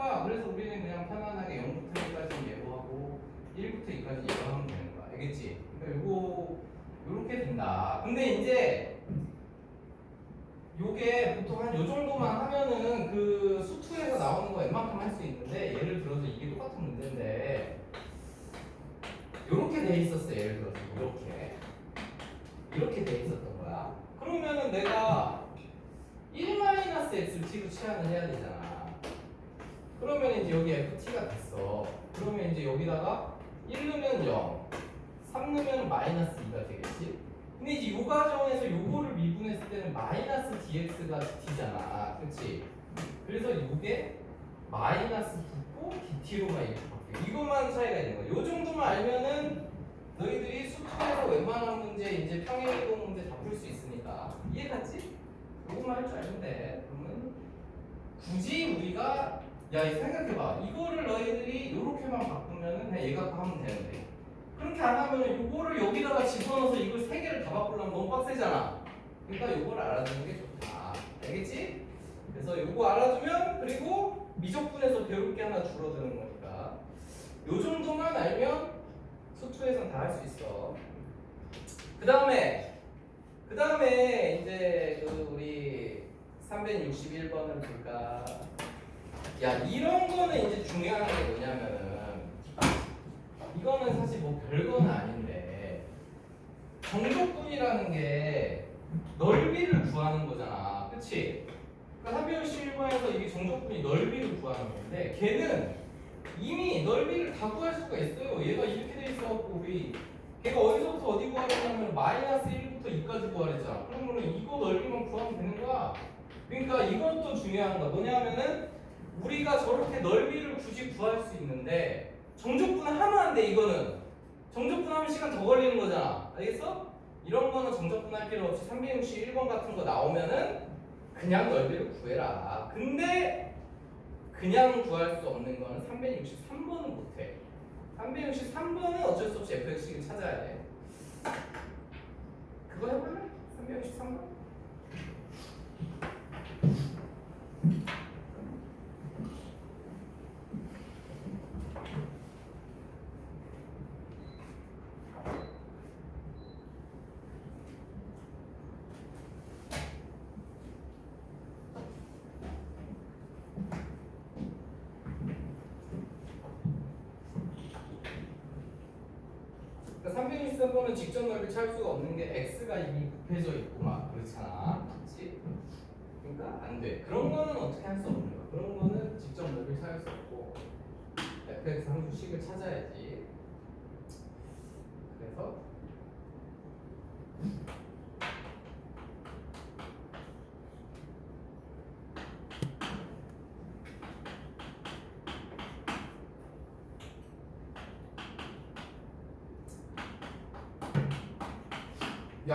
그래서 우리는 그냥 편안하게 0부터 2까지 예고하고 1부터 2까지 예고하면 되는 거야. 알겠지? 그러니까 요거 요렇게 된다. 근데 이제 요게 보통 한 요 정도만 하면은 그 수투에서 나오는 거 웬만큼 할 수 있는데, 예를 들어서 이게 똑같은 문제인데 요렇게 돼 있었어. 예를 들어서 이렇게 돼 있었던 거야. 그러면은 내가 1-x를 t로 치환을 해야 되잖아. 그러면 이제 여기 ft가 됐어. 그러면 이제 여기다가 1 넣으면 0, 3 넣으면 마이너스 2가 되겠지. 근데 이제 이 과정에서 요거를 미분했을 때는 마이너스 dx가 dt잖아. 그렇지? 그래서 이게 마이너스 붙고 dt로만 이렇게 바뀌어. 이것만 차이가 있는 거야. 요 정도만 알면은 너희들이 수투에서 웬만한 문제, 이제 평행이동 문제 다 풀 수 있으니까. 이해갔지? 요것만 할 줄 알면 돼. 그러면 굳이 우리가 생각해봐. 이거를 너희들이 요렇게만 바꾸면은 그냥 얘 갖고 하면 되는데, 그렇게 안 하면은 요거를 여기다가 집어넣어서 이걸 세 개를 다 바꾸려면 너무 빡세잖아. 그러니까 요걸 알아두는 게 좋다. 알겠지? 그래서 요거 알아두면, 그리고 미적분에서 배울 게 하나 줄어드는 거니까 요 정도만 알면 수투에선 다 할 수 있어. 그 다음에 이제 우리 361번을 볼까? 이런 거는 이제 중요한 게 뭐냐면은, 이거는 사실 뭐 별거는 아닌데, 정적분이라는 게 넓이를 구하는 거잖아. 그치? 그러니까 361번에서 이게 정적분이 넓이를 구하는 건데, 걔는 이미 넓이를 다 구할 수가 있어요. 얘가 이렇게 돼 있어갖고 걔가 어디서부터 어디 구하려면 마이너스 1부터 2까지 구하랬잖아. 그러면 이거 넓이만 구하면 되는 거야. 그러니까 이것도 중요한 거야. 뭐냐면은 우리가 저렇게 넓이를 굳이 구할 수 있는데, 정적분 하면 안 돼. 이거는 정적분 하면 시간 더 걸리는 거잖아. 알겠어? 이런 거는 정적분 할 필요 없이 361번 같은 거 나오면은 그냥 넓이를 구해라. 근데 그냥 구할 수 없는 거는 363번은 못해. 363번은 어쩔 수 없이 fx를 찾아야 돼. 그거 해볼래? 363번? 그러니까 363번은 직접 넓이 찾을 수가 없는 게 x가 이미 곱해져 있고 막 그렇잖아. 그렇지? 그러니까 안 돼. 그런 거는 어떻게 할 수 없는 거야. 그런 거는 직접 넓이 찾을 수 없고 fx 함수식을 찾아야지. 그래서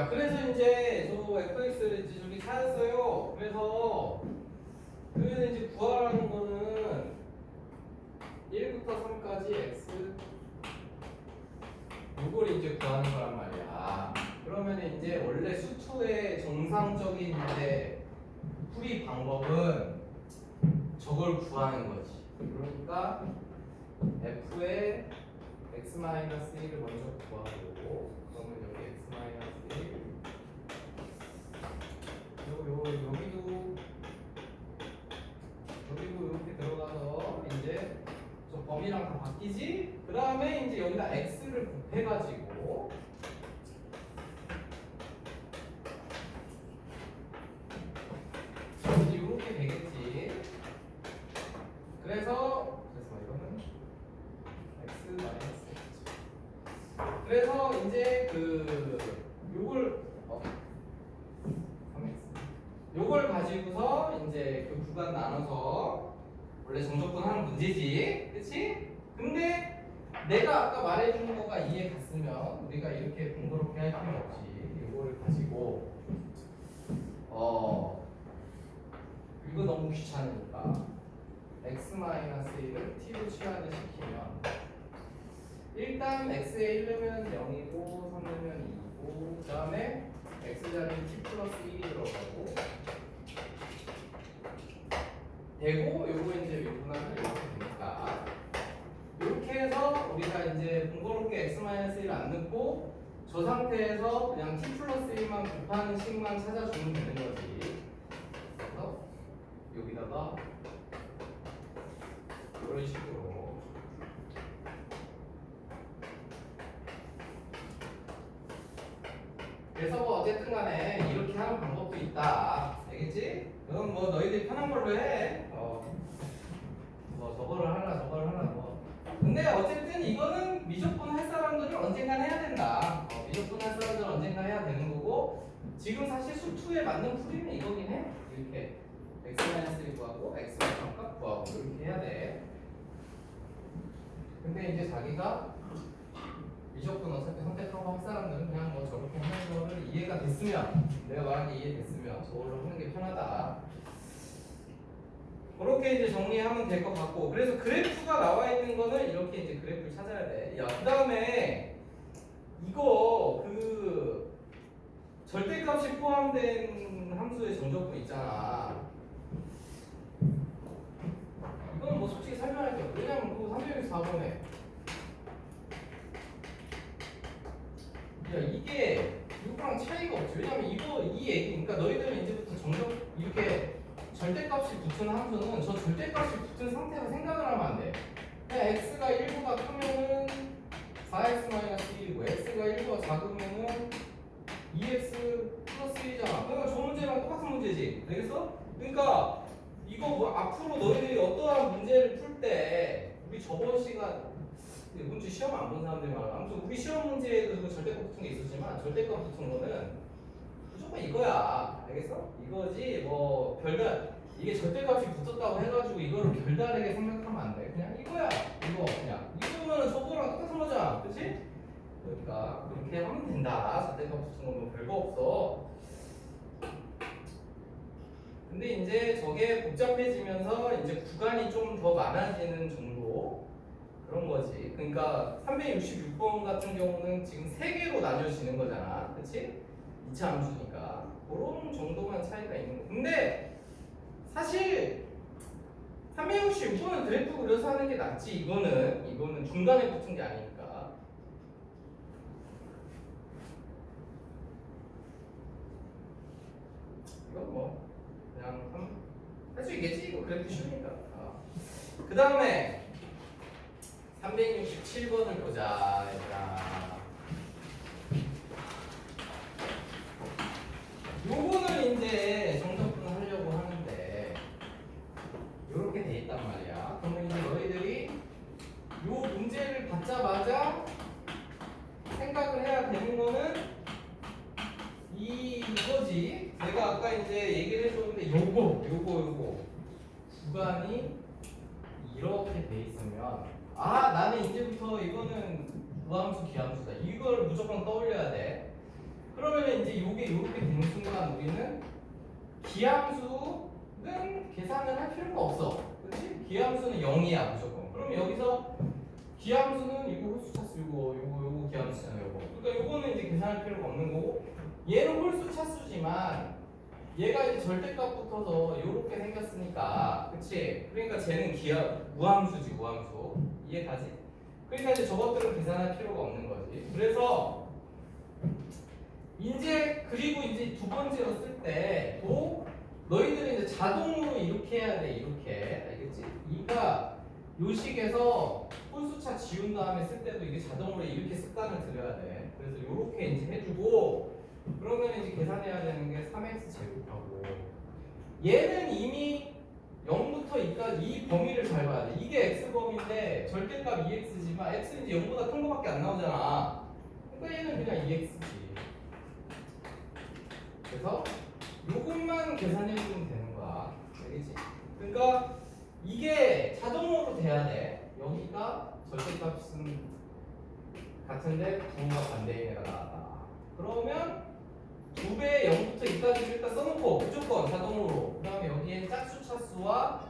그래서 이제 저 fx를 이제 저기 찾았어요. 그래서 이제 구하라는 거는 1부터 3까지 x 요걸 이제 구하는 거란 말이야. 그러면 이제 원래 수투의 정상적인 이제 풀이 방법은 저걸 구하는 거지. 그러니까 f의 x-1을 먼저 구하고, 그러면 여기 x-1 여기도 이렇게 들어가서 이제 저 범위랑 다 바뀌지? 그 다음에 이제 여기다 x를 곱해가지고 이제 이렇게 되겠지. 그래서 이거는 x 마이너스 x. 그래서 이제 요걸 가지고서 이제 그 구간 나눠서 원래 정적분 하는 문제지, 그치? 근데 내가 아까 말해준 거가 이해 갔으면 우리가 이렇게 번거롭게 할 필요 없이 요거를 가지고 이거 너무 귀찮으니까 x-1을 t로 치환을 시키면 일단 x에 1 넣으면 0이고 3 넣으면 2고, 그 다음에 x 자리에 t 플러스 1이 들어가고 되고 요거 이제 미분하면 이렇게 되니까 이렇게 해서 우리가 이제 번거롭게 x-1을 안 넣고 저 상태에서 그냥 t 플러스 1만 곱하는 식만 찾아주면 되는 거지. 그래서 여기다가 이런 식으로 그래서 뭐 어쨌든 간에 이렇게 하는 방법도 있다. 알겠지? 그건 뭐 너희들이 편한 걸로 해. 뭐 저거를 하나 저거를 하나 뭐. 근데 어쨌든 이거는 미적분 할 사람들은 언젠간 해야 된다. 미적분 할 사람들은 언젠간 해야 되는 거고 지금 사실 수2에 맞는 풀이는 이거긴 해. 이렇게 x-1 구하고 x 반값 구하고 이렇게 해야 돼. 근데 이제 자기가 미적분 어차피 선택하고 할 사람들은 그냥 뭐 저렇게 하는 거를 이해가 됐으면 내가 말한 게 이해됐으면 저걸로 하는 게 편하다. 그렇게 이제 정리하면 될 것 같고 그래서 그래프가 나와 있는 거는 이렇게 이제 그래프를 찾아야 돼. 야, 그 다음에 이거 그 절대값이 포함된 함수의 정적분 있잖아. 이건 뭐 솔직히 설명할 게 없어. 왜냐면 그거 364번에 야 이게 이거랑 차이가 없지. 왜냐면 이 얘기 그러니까 너희들은 이제부터 정적 이렇게 절대값이 붙은 함수는 저 절대값이 붙은 상태로 생각을 하면 안 돼. 그냥 x가 1보다 크면은 4x-1이고 x가 1보다 작으면은 2x 플러스 1이잖아. 그러니까 저 문제랑 똑같은 문제지. 알겠어? 그러니까 이거 뭐 앞으로 너희들이 어떠한 문제를 풀 때 우리 저번 시간 이번 주 시험 안 본 사람들이 많아. 아무튼 우리 시험 문제에도 그 절대값 붙은 게 있었지만 절대값 붙은 거는 무조건 이거야. 알겠어? 이거지 뭐 별달 이게 절대값이 붙었다고 해가지고 이거를 별다르게 생각하면 안 돼. 그냥 이거야. 이거 그냥 이거면은 저거랑 똑같은 거잖아. 그렇지? 그러니까 그렇게 하면 된다. 절대값 붙은 건 뭐 별거 없어. 근데 이제 저게 복잡해지면서 이제 구간이 좀 더 많아지는 정도 그런 거지. 그러니까 366번 같은 경우는 지금 3개로 나뉘어지는 거잖아. 그렇지? 2차 함수니까 그런 정도만 차이가 있는 거. 근데 사실 366번은 그래프 그려서 하는 게 낫지. 이거는 중간에 붙은 게 아니니까. 이건 뭐 그냥 할 수 있겠지. 이거 그래프 쉬우니까. 그 다음에 367번을 보자. 얘들아. 요거는 이제 정적분 하려고 하는데 요렇게 돼 있단 말이야. 그러면 이제 너희들이 요 문제를 받자마자 생각을 해야 되는 거는 이거지. 내가 아까 이제 얘기를 해줬는데 요거 구간이 이렇게 돼 있으면 나는 이제부터 이거는 무함수 기함수다. 이걸 무조건 떠올려야 돼. 그러면 이제 요게 이렇게 되는 순간 우리는 기함수는 계산을 할 필요가 없어. 그렇지? 기함수는 0이야 무조건. 그럼 여기서 기함수는 이거 홀수차수 요거 기함수잖아 요거. 그러니까 요거는 이제 계산할 필요가 없는 거고 얘는 홀수차수지만 얘가 이제 절대값 붙어서 요렇게 생겼으니까 그치? 그러니까 쟤는 무함수지 무함수. 이해가지? 그러니까 이제 저것들은 계산할 필요가 없는 거지. 그래서 이제 그리고 이제 두 번째로 쓸 때도 너희들이 이제 자동으로 이렇게 해야 돼. 이렇게 알겠지? 그러니까 요식에서 홀수차 지운 다음에 쓸 때도 이게 자동으로 이렇게 습관을 들여야 돼. 그래서 이렇게 이제 해주고 그러면 이제 계산해야 되는 게 3x 제곱하고 얘는 이미 0부터 2까지 이 범위를 잘 봐야 돼. 이게 x 범위인데 절대값 2x지만 x는 이제 0보다 큰 거밖에 안 나오잖아. 그러니까 얘는 그냥 2x지. 그래서 요것만 계산해주면 되는 거야. 알겠지? 그러니까 이게 자동으로 돼야 돼. 여기가 절대값은 같은데 부호가 반대인 애가 나왔다. 그러면 2배 0부터 2까지 일단 써놓고 무조건 자동으로 그 다음에 여기에 짝수차수와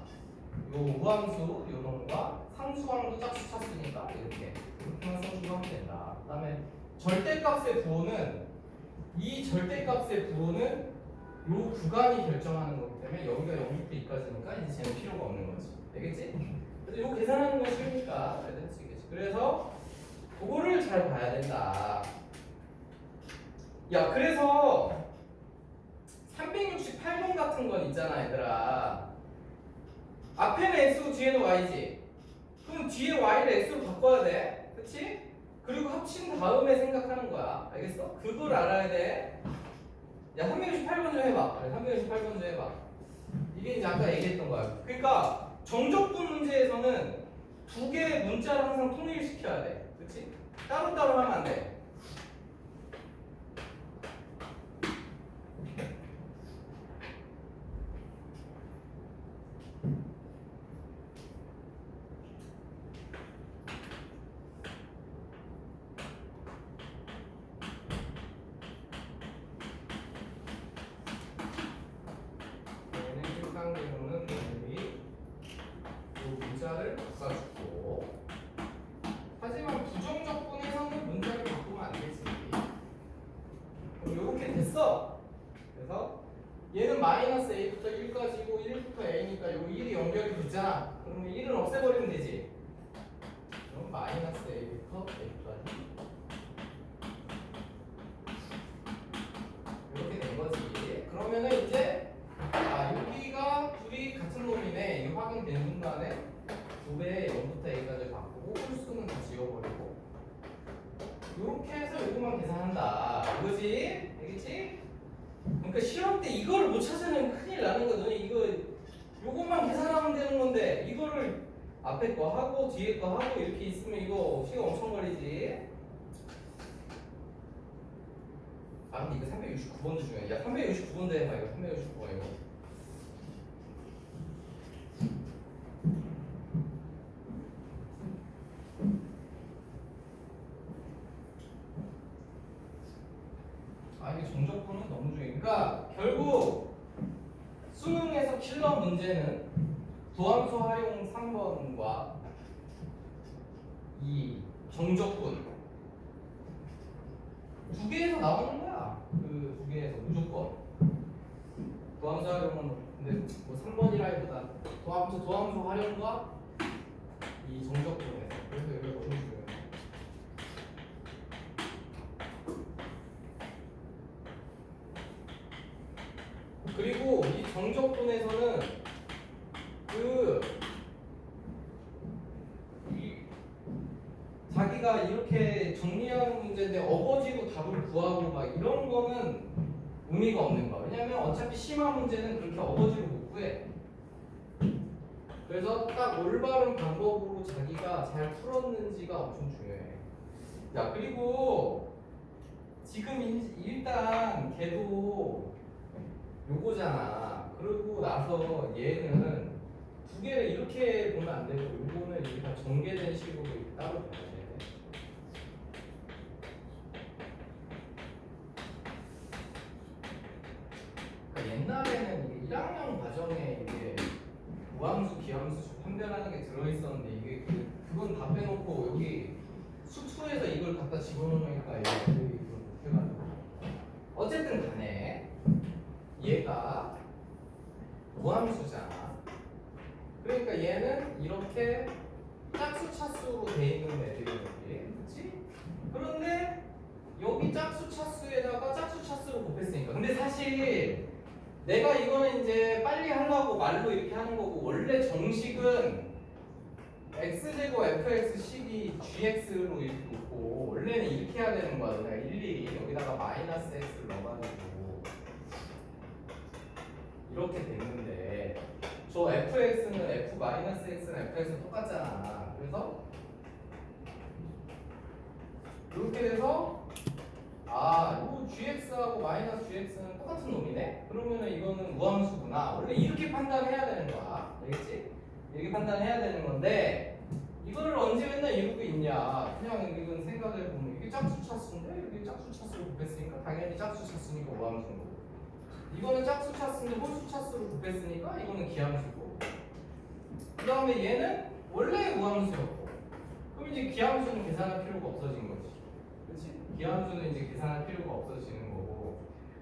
요 무함수 요 놈과 상수항도 짝수차수니까 이렇게만 써주고 하면 된다. 그 다음에 절대값의 부호는 이 절대값의 부호는 요 구간이 결정하는 거기 때문에 여기가 0부터 2까지니까 이제 쟤는 필요가 없는 거지. 되겠지? 그래서 이거 계산하는 건 쉬우니까 그래도 할 수 있겠지. 그래서 그거를 잘 봐야 된다. 야, 그래서 368번 같은 건 있잖아, 얘들아. 앞에는 x고 뒤에는 y지. 그럼 뒤에 y를 x로 바꿔야 돼. 그치? 그리고 합친 다음에 생각하는 거야. 알겠어? 그걸 알아야 돼. 야, 368번 좀 해봐. 368번 좀 해봐. 이게 이제 아까 얘기했던 거야. 그러니까 정적분 문제에서는 두 개의 문자를 항상 통일시켜야 돼. 그치? 따로따로 하면 안 돼. 경우는 우리 이 문자를 바꿔주고, 하지만 부정적분에서는 문자를 바꾸면 안 되지. 그럼 이렇게 됐어. 그래서 얘는 마이너스 a부터 1까지고 1부터 a니까 요 1이 연결이 되잖아. 그러면 1은 없애버리면 되지. 그럼 마이너스 a부터 a까지 이렇게 된 거지. 그러면은 이제 여기가 둘이 같은 놈이네. 이 확인된 순간에 2배의 0부터 a까지 바꾸고 홀수는 다 지워버리고 이렇게 해서 이것만 계산한다. 이거지? 알겠지? 그러니까 시험 때 이거를 못 찾으면 큰일 나는 거야. 너네 요것만 계산하면 되는 건데 이거를 앞에 거 하고 뒤에 거 하고 이렇게 있으면 이거 시간 엄청 걸리지. 근데 이거 369번도 중요해. 야, 369번도 해봐. 이거 369번 이거. 이게 정적분은 너무 중요해. 그러니까 결국 수능에서 킬러 문제는 도함수 활용 3번과 이 정적분 두 개에서 나오는 거야. 그 두 개에서 무조건. 도함수 활용은 근데 뭐 3번이라기보다 도함수 활용과 이 정적분에서. 그래서 여기가 너무 중요해. 그리고 이 정적분에서는 자기가 이렇게 정리하는 문제인데 어거지로 답을 구하고 막 이런 거는 의미가 없는 거야. 왜냐면 어차피 심화 문제는 그렇게 어거지로 못 구해. 그래서 딱 올바른 방법으로 자기가 잘 풀었는지가 엄청 중요해. 야, 그리고 지금 일단 걔도 요거잖아. 그러고 나서 얘는 두 개를 이렇게 보면 안 되고 요거는 이렇게 다 전개된 식으로 이렇게 따로 봐야 돼. 그러니까 옛날에는 이게 1학년 과정에 이게 무함수, 기함수 판별하는 게 들어있었는데 이게 그건 다 빼놓고 여기 수투에서 이걸 갖다 집어넣으니까 이걸 못해가지고 어쨌든 간에 얘가 무함수잖아. 그러니까 얘는 이렇게 짝수 차수로 돼 있는 애들이지, 그렇지? 그런데 여기 짝수 차수에다가 짝수 차수로 곱했으니까. 근데 사실 내가 이거는 이제 빨리 하려고 말로 이렇게 하는 거고 원래 정식은 x제곱 fx식이 gx로 이렇게 놓고 원래는 이렇게 해야 되는 거야. 내가 일일이 여기다가 마이너스 x를 넣어가지고 이렇게 됐는데 저 fx는 f 마이너스 x는 fx는 똑같잖아. 그래서 이렇게 돼서 요 gx하고 마이너스 gx는 똑같은 놈이네? 그러면은 이거는 무함수구나. 원래 이렇게 판단해야 되는 거야. 알겠지? 이렇게 판단해야 되는 건데 이거를 언제 맨날 이러고 있냐. 그냥 이건 생각해보면 이게 짝수 차수인데 여기 짝수 차수로 곱했으니까 당연히 짝수 차수니까 무함수인 거고 이거는 짝수 차수인데 홀수 차수로 곱했으니까 이거는 기함수고 그 다음에 얘는 원래 무함수였고 그럼 이제 기함수는 계산할 필요가 없어진 거지. 그렇지? 기함수는 이제 계산할 필요가 없어지는 거고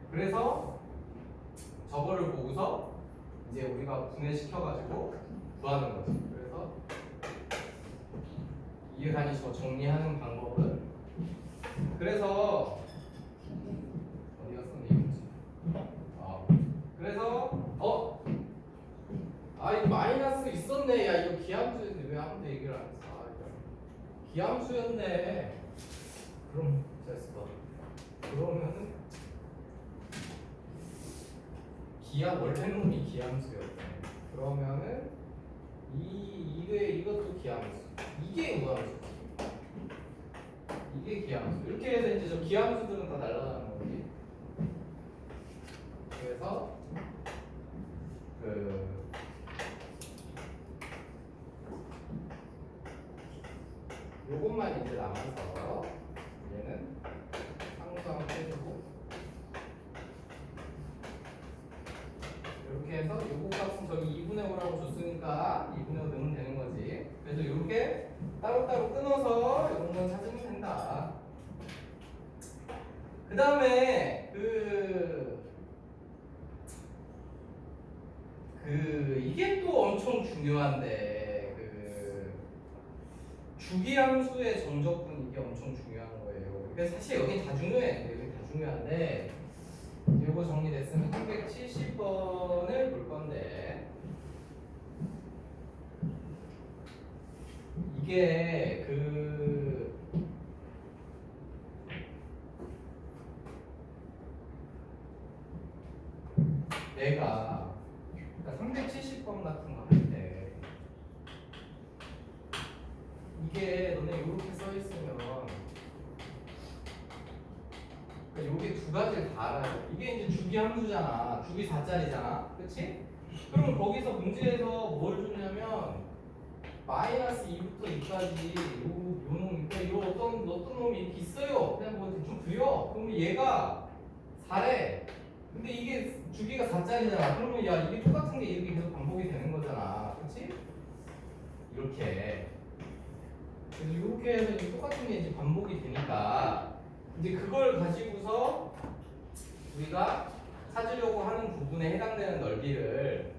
그래서 저거를 보고서 이제 우리가 분해시켜가지고 구하는 거지. 그래서 이해가니까 정리하는 방법은 그래서 어디가 썼니? 그래서 이거 마이너스 있었네. 야 이거 기함수였는데 왜 아무도 얘기를 안 했어? 이거 기함수였네. 그럼 됐어. 그러면은 원래 놈이 기함수였네. 그러면은 이것도 기함수. 이게 우함수. 이게 기함수. 이렇게 해서 이제 저 기함수들은 다 날아가는 거지. 그래서 요것만 이제 남아서 얘는 상수함해주고 이렇게 해서 요거 값은 저기 2분의 5라고 줬으니까 2분의 5 넣으면 되는 거지. 그래서 이렇게 따로따로 끊어서 이런 건 찾으면 된다. 그 다음에 이게 또 엄청 중요한데 주기함수의 정적분 이게 엄청 중요한 거예요. 그래서 사실 여기 다 중요해. 여기 다 중요한데 이거 정리됐으면 370번을 볼 건데 이게 내가 그러니까 370번 같은 거 할 때 이게 너네 이렇게 써 있으면 그러니까 요게 두 가지를 다 알아야 돼. 이게 이제 주기 함수잖아. 주기 4짜리잖아. 그치? 그럼 거기서 문제에서 뭘 줬냐면 마이너스 2부터 2까지 요 놈, 그러니까 요 어떤 놈이 이렇게 있어요. 그냥 뭐 좀 그려. 그러면 얘가 4래. 근데 이게 주기가 4짜리잖아. 그러면 야 이게 똑같은 게 이렇게 계속 반복이 되는 거잖아. 그치? 이렇게. 그래서 이렇게 해서 이제 똑같은 게 이제 반복이 되니까 이제 그걸 가지고서 우리가 찾으려고 하는 부분에 해당되는 넓이를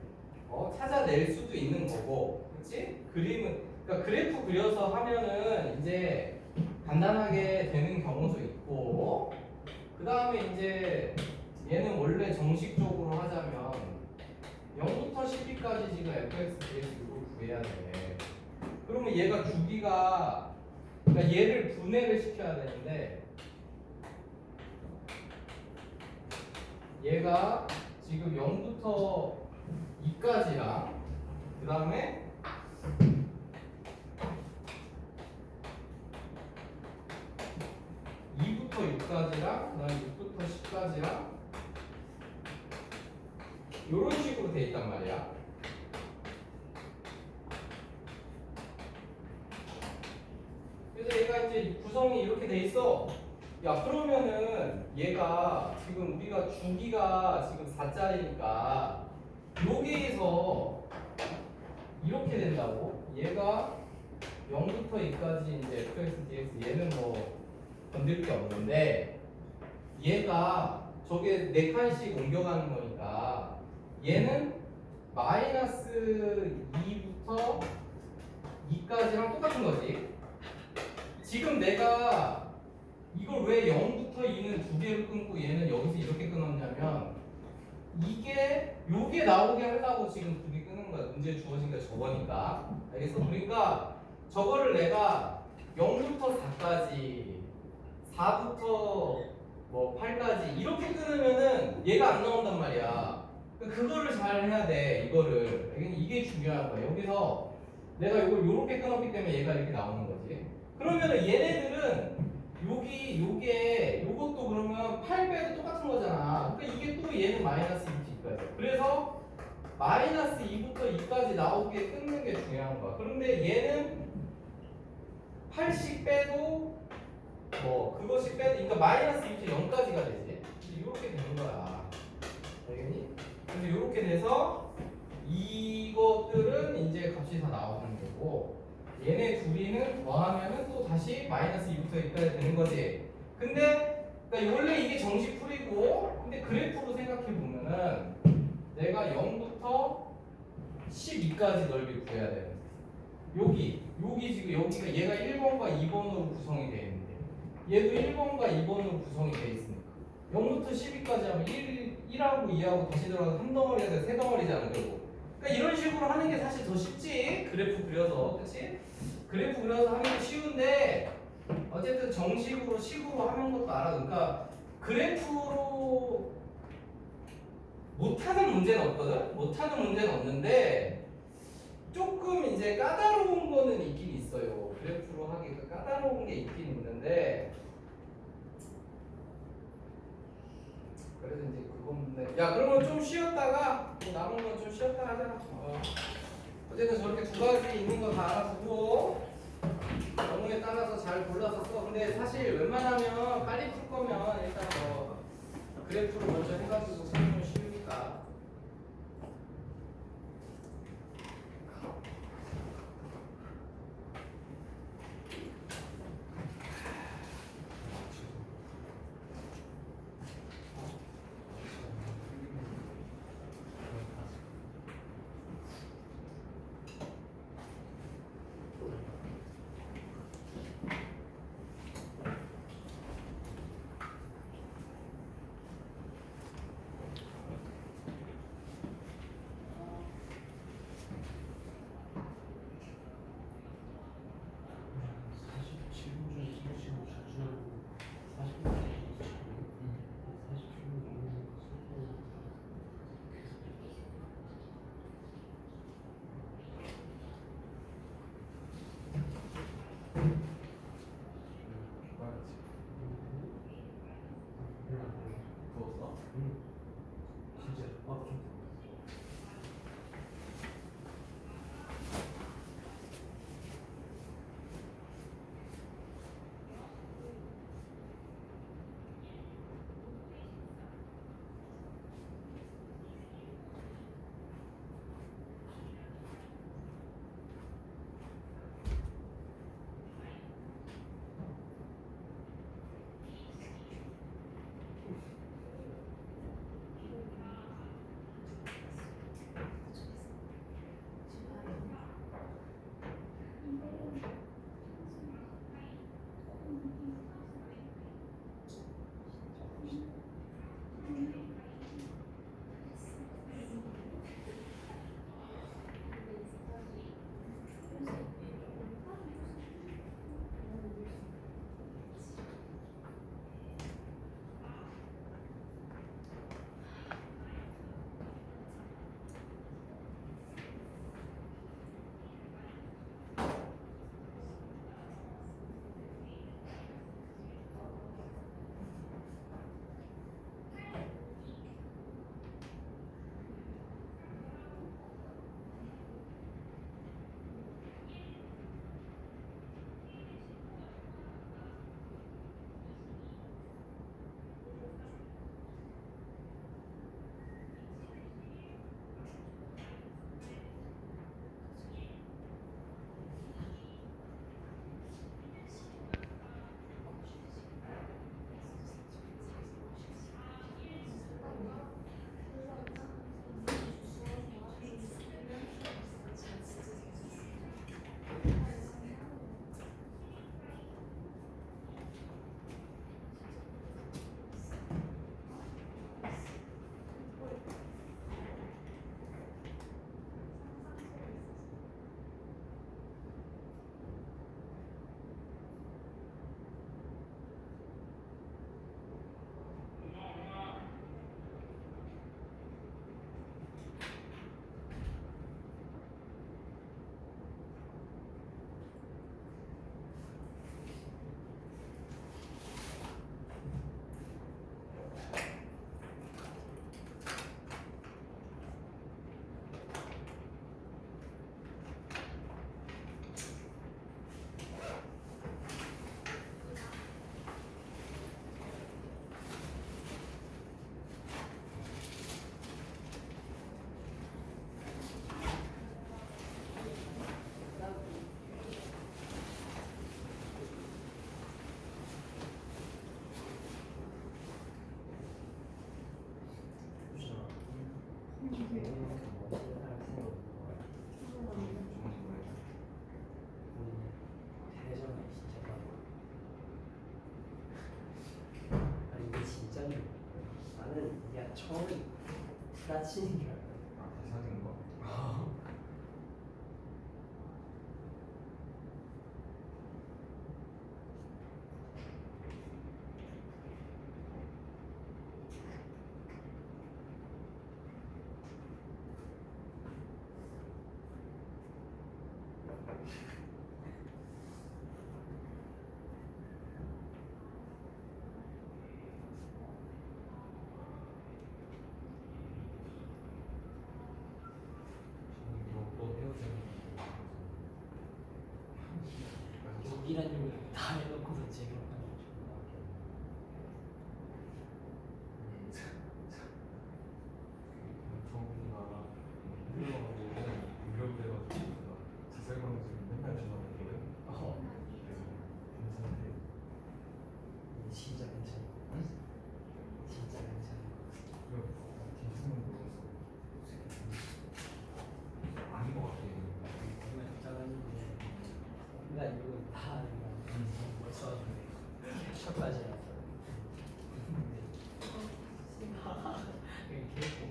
찾아낼 수도 있는 거고, 그렇지? 그러니까 그래프 그려서 하면은 이제 간단하게 되는 경우도 있고, 그 다음에 이제 얘는 원래 정식적으로 하자면 0부터 12까지 지금 fx, dx 이걸 구해야 돼. 그러면 얘가 주기가 그러니까 얘를 분해를 시켜야 되는데 얘가 지금 0부터 2까지랑 그 다음에 2부터 6까지랑 그 다음에 6부터 10까지랑 이런 식으로 돼 있단 말이야. 그래서 얘가 이제 구성이 이렇게 돼 있어. 야 그러면은 얘가 지금 우리가 주기가 지금 4짜리니까 여기에서 이렇게 된다고. 얘가 0부터 2까지 이제 fx, dx 얘는 뭐 건들 게 없는데 얘가 저게 4칸씩 옮겨가는 거니까 얘는 마이너스 2부터 2까지랑 똑같은 거지. 지금 내가 이걸 왜 0부터 2는 두 개로 끊고 얘는 여기서 이렇게 끊었냐면 요게 나오게 하려고 지금 두 개 끊은 거야. 문제 주어진 게 저거니까. 알겠어? 그러니까 저거를 내가 0부터 4까지 4부터 뭐 8까지 이렇게 끊으면은 얘가 안 나온단 말이야. 그거를 잘 해야 돼. 이게 중요한 거야. 여기서 내가 이걸 요렇게 끊었기 때문에 얘가 이렇게 나오는 거지. 그러면은 얘네들은 요것도 그러면 8배도 똑같은 거잖아. 그러니까 이게 또 얘는 마이너스 2까지. 그래서 마이너스 2부터 2까지 나오게 끊는 게 중요한 거야. 그런데 얘는 80 빼도 뭐 그것이 그러니까 마이너스 2부터 0까지가 되지. 이렇게 되는 거야. 알겠니? 그래서 이렇게 돼서 이것들은 이제 값이 다 나오는 거고 얘네 둘이는 더하면은 또 다시 마이너스 2부터 2까지 되는 거지. 근데 그러니까 원래 이게 정식 풀이고 근데 그래프로 생각해 보면은 내가 0부터 12까지 넓이 구해야 되는데 여기 지금 여기가 얘가 1번과 2번으로 구성이 되어 있는데 얘도 1번과 2번으로 구성이 되어 있으니까 0부터 12까지 하면 1하고 2하고 다시 들어가서 3덩어리가 돼 3덩어리잖아 결국. 그러니까 이런 식으로 하는 게 사실 더 쉽지. 그래프 그려서 그치? 그래프 그려서 하는 게 쉬운데 어쨌든 정식으로 식으로 하는 것도 알아. 그러니까 그래프로 못하는 문제는 없거든? 못하는 문제는 없는데 조금 이제 까다로운 거는 있긴 있어요. 그래프로 하기가 까다로운 게 있긴 있는데 그래서 이제 그건데 야 그러면 좀 쉬었다가 뭐 남은 건 좀 쉬었다 하자. 어쨌든 저렇게 두 가지 있는 거 다 알아두고 경우에 따라서 잘 골라서 써. 근데 사실 웬만하면 빨리 풀 거면 일단 그래프로 먼저 해가지고 풀면 쉬우니까. 처음에 부딪히는 줄 알고. 아 계산인 거. 또 헤어지는 독일아님이 다 해놓고서 제가 하는 거 존나 정우가 유명하고 유명돼가지고 자살방지를 맨날 전화했거든. 그래서 괜찮대. 진짜 괜찮아. 진짜 괜찮아. 그래 김승만 물어봤어. 아닌 것 같아. 정말 답장했는데 나 이거 다 벌써 샷까지 났어. 그게 계속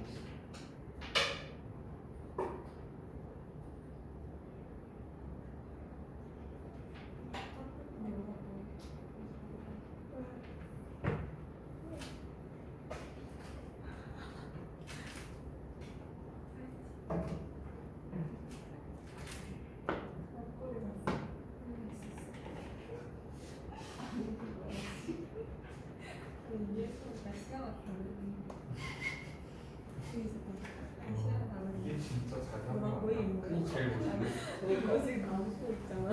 이게 진짜 잘 하는 뭐라 거 거의 아니야? 있는 거야? 제일 멋있는. 이거 지금 안고 있잖아.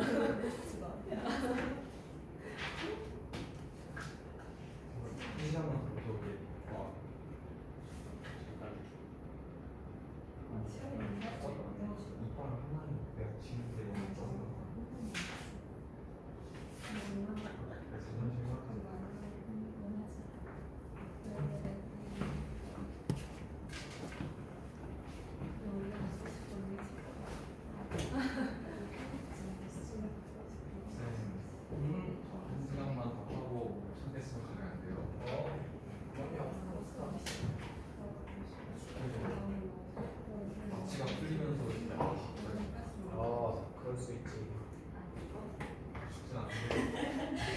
시장만 그렇게 오게. 와. 이빨 하나는 내가 지는데 너무 짜증나. 그래서 자존심 생각하지. 한 시간만 더 하고 찾겠으면 가면 안 돼요. 마취가 풀리면서 이제 갑자기 그럴 수 있지. 쉽진 않은데.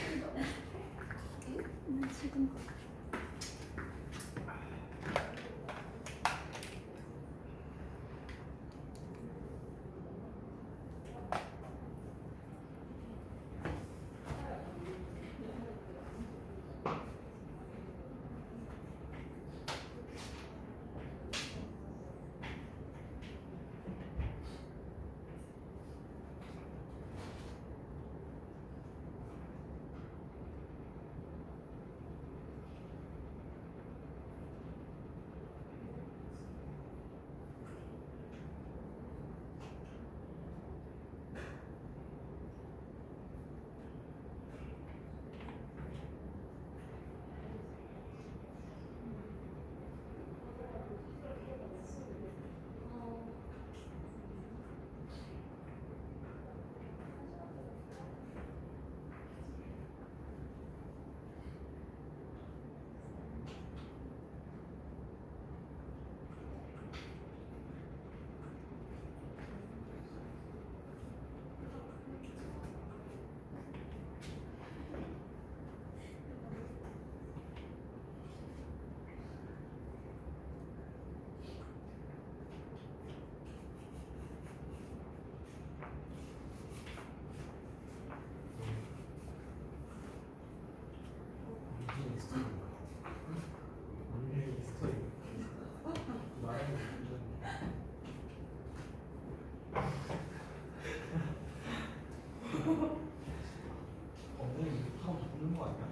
엉덩이 하고 붙는 거 아니야?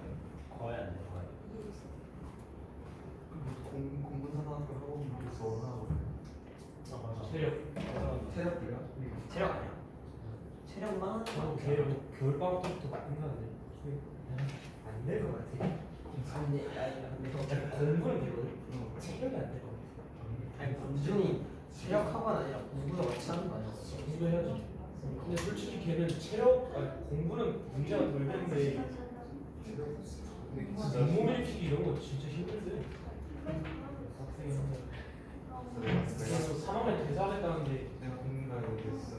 거의 안 돼. 거의. 공군사관학교 학원에서 하고 맞아. 체력비야? 체력 아니야. 체력만 겨울방학 때부터 끝나는데 안될 것 같아. 근데 근데 공부는 되거든. 체력이 안 될 것 같아. 아니 군준이 체력학원 아니라 공부도 같이 하는 거 아니야? 공부 해야지. 근데 솔직히 걔는 공부는 문제가 덜 되는데 근데 진짜 몸 일으키기 이런 거 진짜 힘들대. 그래서 3학년 대사하겠다는데 내가 공부하고 됐어.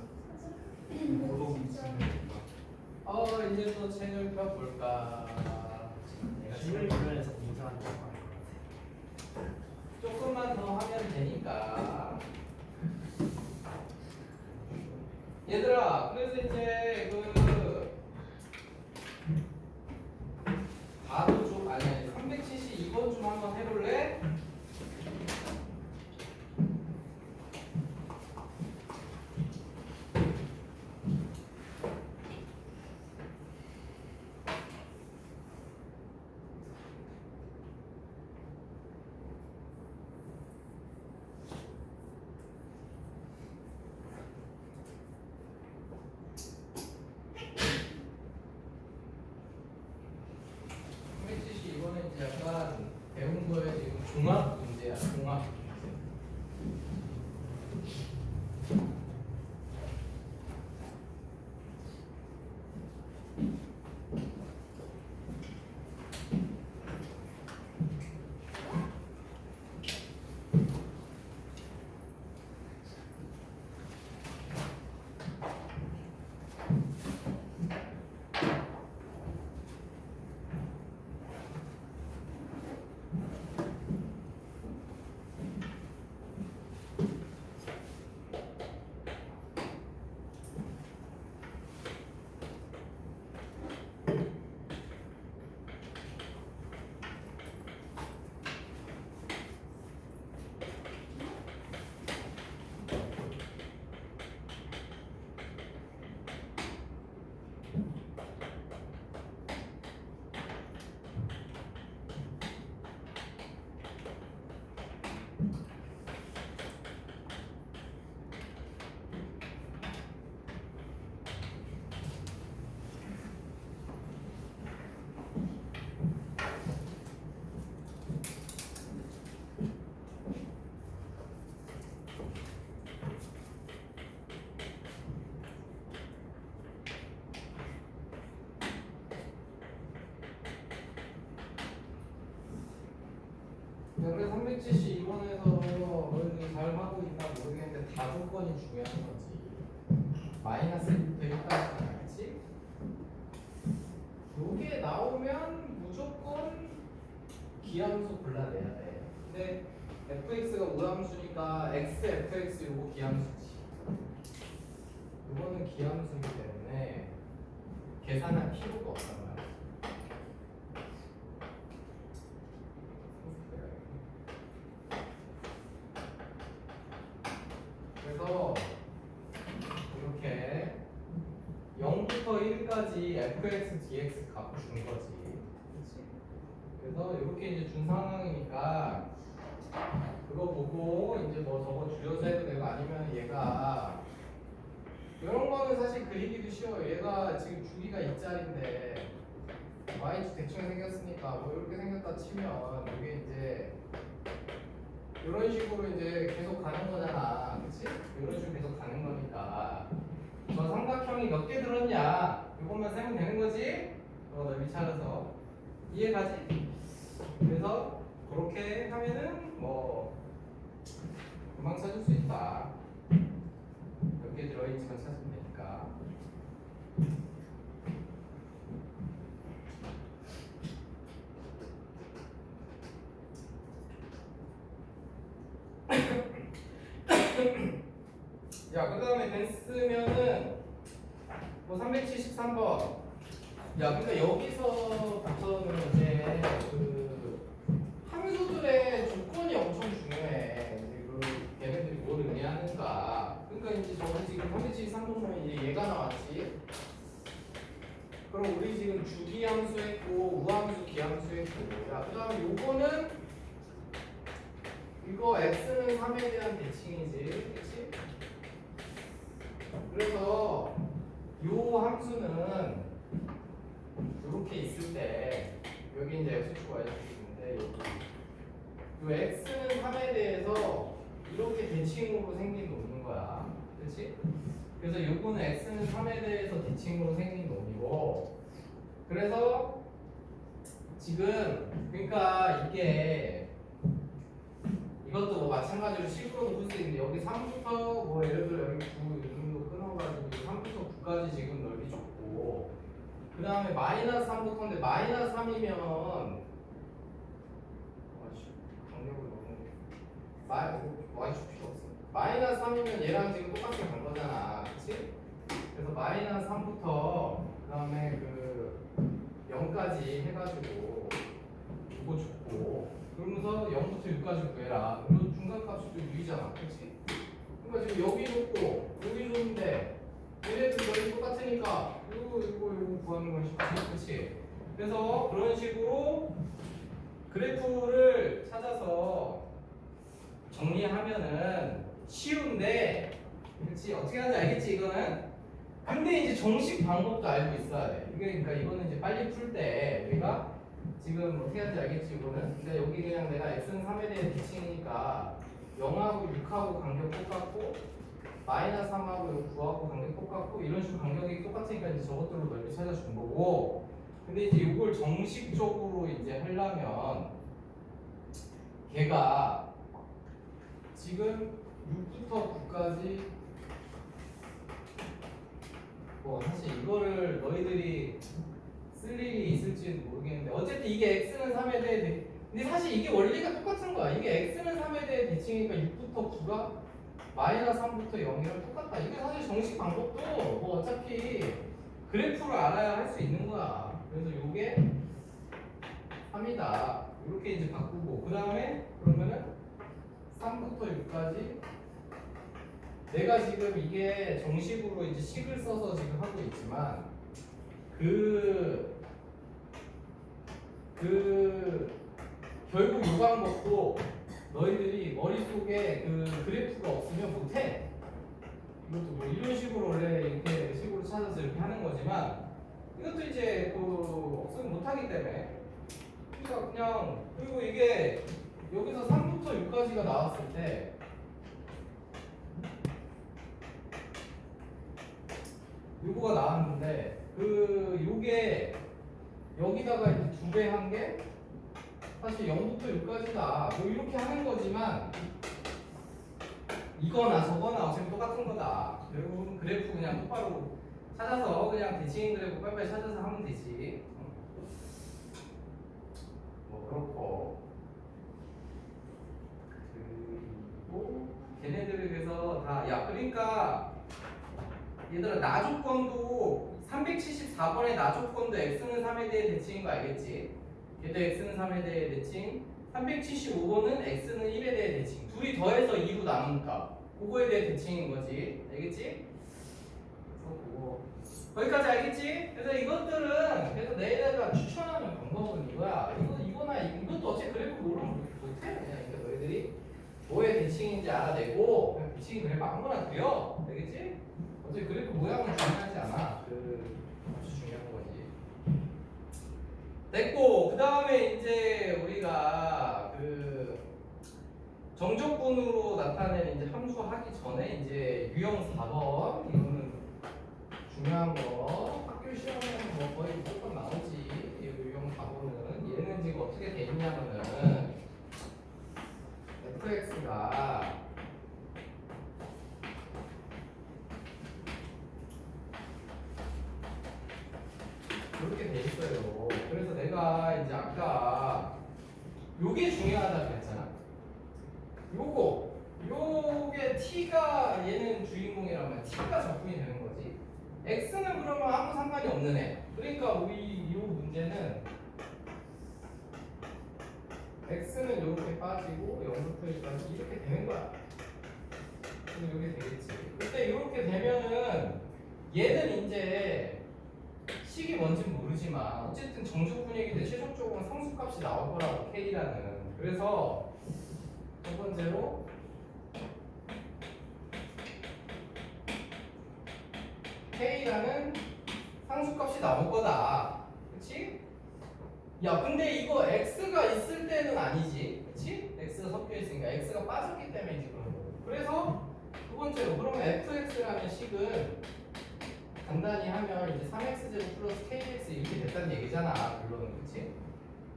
고독이 있으니까. 이제 또 책을 펴볼까. 내가 지금 주변에서 인사하는 거 같아. 조금만 더 하면 되니까. 얘들아, 그래서 이제 바로 좀 아니 372번 좀 한번 해볼래? 이번에 이제 약간 배운 거에 지금 종합 문제야, 종합 문제. 그래서 372번에서 잘 하고 있나 모르겠는데 다조건이 중요한 거지. 마이너스 1부터 1까지 알지? 요게 나오면 무조건 기함수 골라내야 돼. 근데 fx가 우함수니까 x, fx 요거 기함수지. 요거는 기함수이기 때문에 계산할 필요가 없단 말이야. 그래서 이렇게 0부터 1까지 fx, dx 값 준 거지. 그치? 그래서 이렇게 이제 준 상황이니까 그거 보고 이제 뭐 저거 줄여서 해도 되고 아니면 얘가 이런 거는 사실 그리기도 쉬워요. 얘가 지금 주기가 2짜리인데 y축 대충 생겼으니까 뭐 이렇게 생겼다 치면 이게 이제 이런 식으로 이제 계속 가는 거잖아. 그치? 이런 식으로 계속 가는 거니까 저 삼각형이 몇 개 들었냐 이것만 세면 되는 거지? 넓이 찾아서 이해가지? 그래서 그렇게 하면은 뭐 금방 찾을 수 있다. 몇 개 들어있지만 찾으면 되니까. 야, 그 다음에 됐으면은 뭐 373번. 야, 그러니까 여기서부터는 이제 그 함수들의 조건이 엄청 중요해. 이제 그 걔네들이 뭘 의미하는가. 그러니까 이제 저는 지금 373번 보면 이제 얘가 나왔지. 그럼 우리 지금 주기함수 했고 우함수 기함수 했고. 야, 그 다음에 요거는 이거 x는 3에 대한 대칭이지. 그치? 그래서 요 함수는 이렇게 있을 때 여기 이제 x축 y축이 있는데 여기 요 x는 3에 대해서 이렇게 대칭으로 생긴 놈인 거야. 그렇지? 그래서 요거는 x는 3에 대해서 대칭으로 생긴 놈이고 그래서 지금 그러니까 이게 이것도 뭐 마찬가지로 식으로도 풀 수 있는데 여기 3부터 뭐 예를 들어 여기 9 이 정도 끊어가지고 3부터 9까지 지금 넓이 줬고 그 다음에 마이너스 3부터인데 마이너스 3이면 강력을 너무 y축 필요 없어. 마이너스 3이면 얘랑 지금 똑같이 간 거잖아, 그렇지? 그래서 마이너스 3부터 그 다음에 그 0까지 해가지고 이거 줬고 그러면서 0부터 6까지 구해라. 이거 중간값이 좀 유이잖아, 그렇지? 그러니까 지금 여기 놓고 여기 놓는데 얘네들 넓이 똑같으니까 이거 구하는 건 쉽지, 그렇지? 그래서 그런 식으로 그래프를 찾아서 정리하면은 쉬운데, 그렇지? 어떻게 하는지 알겠지 이거는? 근데 이제 정식 방법도 알고 있어야 돼. 그러니까 이거는 이제 빨리 풀 때 우리가 지금 어떻게 하는지 알겠지 이거는? 그러니까 여기 그냥 내가 x는 3에 대해 대칭이니까 0하고 6하고 간격 똑같고 마이너스 3하고 9하고 간격 똑같고 이런 식으로 간격이 똑같으니까 이제 저것들로 넓이 찾아준 거고 근데 이제 이걸 정식적으로 이제 하려면 걔가 지금 6부터 9까지 뭐 사실 이거를 너희들이 쓸 일이 있을지는 모르겠는데 어쨌든 이게 x는 3에 대해 근데 사실 이게 원리가 똑같은 거야. 이게 x는 3에 대해 대칭이니까 6부터 9가 마이너스 3부터 0이랑 똑같다. 이게 사실 정식 방법도 뭐 어차피 그래프를 알아야 할 수 있는 거야. 그래서 이게 3이다. 이렇게 이제 바꾸고 그 다음에 그러면은 3부터 6까지 내가 지금 이게 정식으로 이제 식을 써서 지금 하고 있지만 결국 이 방법도 너희들이 머릿속에 그 그래프가 없으면 못해. 이것도 뭐 이런 식으로 원래 이렇게 식으로 찾아서 이렇게 하는 거지만 이것도 이제 그 없으면 못하기 때문에 그러니까 그냥 그리고 이게 여기서 3부터 6까지가 나왔을 때 요거가 나왔는데 요게 여기다가 이제 2배 한 게 사실 0부터 6까지다 뭐 이렇게 하는 거지만 이거나 저거나 어차피 똑같은 거다. 결국은 그래프 그냥 똑바로 찾아서 그냥 대칭 그래프 빨리빨리 찾아서 하면 되지. 뭐 그렇고 그리고 걔네들을 그래서 다 야 그러니까 얘들아 나 조건도 374번의 나 조건도 x는 3에 대해 대칭인 거 알겠지? 얘도 x는 3에 대해 대칭 375번은 x는 1에 대해 대칭 둘이 더해서 2로 나누니까 그거에 대해 대칭인 거지 알겠지? 그래서 그거 거기까지 알겠지? 그래서 이것들은 그래서 내가 추천하는 방법은 이거야 이거나 이것도 어차피 그래프 모르면 못해 그냥 그러니까 너희들이 뭐의 대칭인지 알아내고 그냥 대칭이 그래프 아무거나 그려 알겠지? 어차피 그래프 모양은 중요하지 않아. 아주 중요한 거지. 됐고 그 다음에 이제 우리가 그 정적분으로 나타낸 이제 함수 하기 전에 이제 유형 4번 이거는 중요한 거 학교 시험에는 뭐 거의 무조건 나오지. 이 유형 4번은 얘는 지금 어떻게 돼 있냐면은 fx가 이렇게 돼 있어요. 그래서 내가 이제 아까 요게 중요하다 그랬잖아. 요게 t가 얘는 주인공이라면 t가 적분이 되는 거지. x는 그러면 아무 상관이 없는 애. 그러니까 우리 요 문제는 x는 이렇게 빠지고 0부터 1까지 이렇게 되는 거야. 그럼 이렇게 되겠지. 근데 이렇게 되면은 얘는 이제 식이 뭔지는 모르지만 어쨌든 정적분이기 때문에 최종적으로 상수값이 나올 거라고 K라는. 그래서 첫 번째로 K라는 상수값이 나올 거다. 그치? 야 근데 이거 X가 있을 때는 아니지. 그치? X가 섞여 있으니까 X가 빠졌기 때문에 이제 그런 거고. 그래서 두 번째로 그러면 fx라는 식은 간단히 하면 이제 3x제곱 플러스 kx 이렇게 됐다는 얘기잖아. 결론은 그치?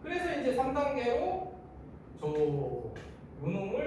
그래서 이제 3단계로 저 요놈을